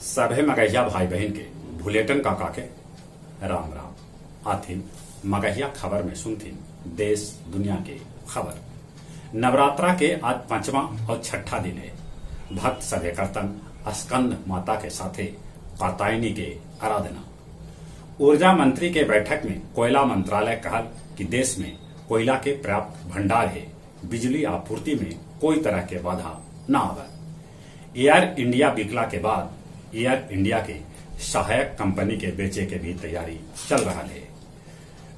सभे मगहिया भाई बहन के भुलेटन काका के राम राम आथिन मगहिया खबर में सुनथिन देश दुनिया के खबर। नवरात्रा के आज 5वां और 6ठा दिन है। भक्त सभे करतन स्कंद माता के साथे कात्यायनी के आराधना। ऊर्जा मंत्री के बैठक में कोयला मंत्रालय कहल कि देश में कोयला के पर्याप्त भंडार है, बिजली आपूर्ति में कोई तरह के बाधा न आवे। एयर इंडिया बिकला के बाद एयर इंडिया के सहायक कंपनी के बेचे के भी तैयारी चल रहा है।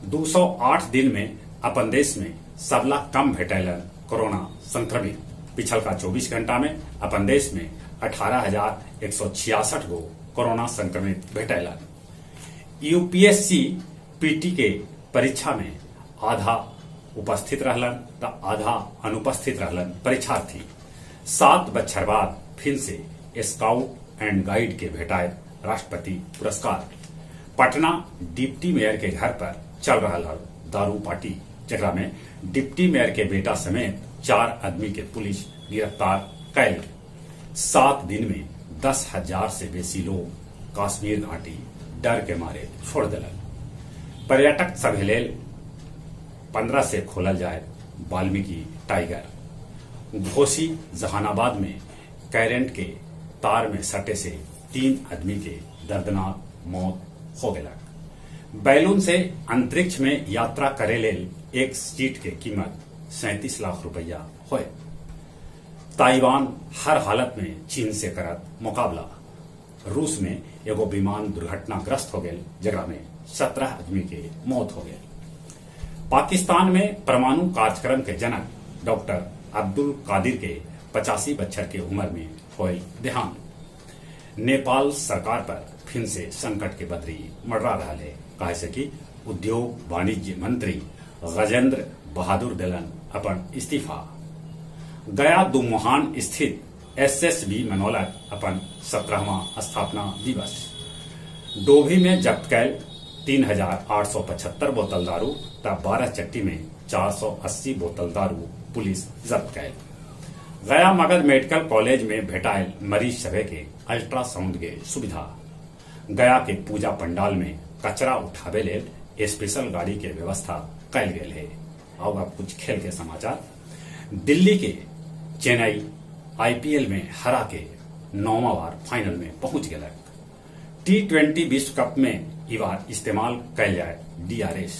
208 दिन में अपन देश में सबला कम भेटैलन कोरोना संक्रमित। पिछलका 24 घंटा में अपन देश में 18,166 गो कोरोना संक्रमित भेटैलन। यूपीएससी पीटी के परीक्षा में आधा उपस्थित रहलन त आधा अनुपस्थित रहलन परीक्षार्थी। 7 बछर बाद फिर से स्काउट एंड गाइड के भेटाए राष्ट्रपति पुरस्कार। पटना डिप्टी मेयर के घर पर चल रहा दारू पार्टी, जगह में डिप्टी मेयर के बेटा समेत 4 आदमी के पुलिस गिरफ्तार कैल। 7 दिन में 10,000 से बेसी लोग कश्मीर घाटी डर के मारे छोड़ दिलन। पर्यटक सभे लेल 15 से खोलल जाए वाल्मीकि टाइगर। घोसी जहानाबाद में करंट के तार में सटे से 3 आदमी के दर्दनाक मौत हो गया। बैलून से अंतरिक्ष में यात्रा करे लेल एक सीट के कीमत 37 लाख रुपया होए। ताइवान हर हालत में चीन से करत मुकाबला। रूस में एगो विमान दुर्घटनाग्रस्त हो गए, जगह में 17 आदमी के मौत हो गए। पाकिस्तान में परमाणु कार्यक्रम के जनक डॉक्टर अब्दुल कादिर के 85 बछर के उम्र में होल देहांत। नेपाल सरकार पर फिर से संकट के बदरी मंडरा रहा है, कहे से कि उद्योग वाणिज्य मंत्री गजेंद्र बहादुर दिलन अपन इस्तीफा। गया दुमुहान स्थित एसएसबी मनौलक अपन 17वां स्थापना दिवस। डोभी में जब्त कैल 3,875 बोतल दारू तब 12 चट्टी में 480 बोतल दारू पुलिस जब्त कैल। गया मगध मेडिकल कॉलेज में भेटायल मरीज सभे के अल्ट्रासाउंड के सुविधा। गया के पूजा पंडाल में कचरा उठावे लेल स्पेशल गाड़ी के व्यवस्था कैल गेल है। अब कुछ खेल के समाचार। दिल्ली के चेन्नई आईपीएल में हरा के 9वां बार फाइनल में पहुंच गया। T20 विश्व कप में ई बार इस्तेमाल कैल जाए DRS।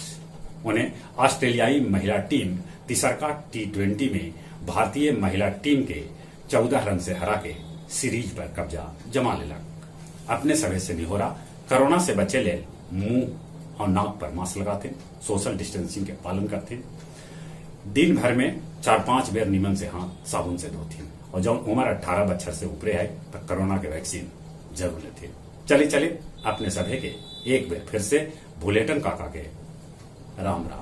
उन्हें ऑस्ट्रेलियाई महिला टीम तीसरका T20 में भारतीय महिला टीम के 14 रन से हरा के सीरीज पर कब्जा जमा लेलक। अपने सभे से निहोरा कोरोना से बचे ले मुंह और नाक पर मास्क लगाते, सोशल डिस्टेंसिंग के पालन करते, दिन भर में 4-5 बेर निमन से हाथ साबुन से धोते और जब उम्र 18 बछर से ऊपरे है तो कोरोना के वैक्सीन जरूर लेते। चले अपने सभे के एक बेर फिर से भुलेटन काका के राम राम।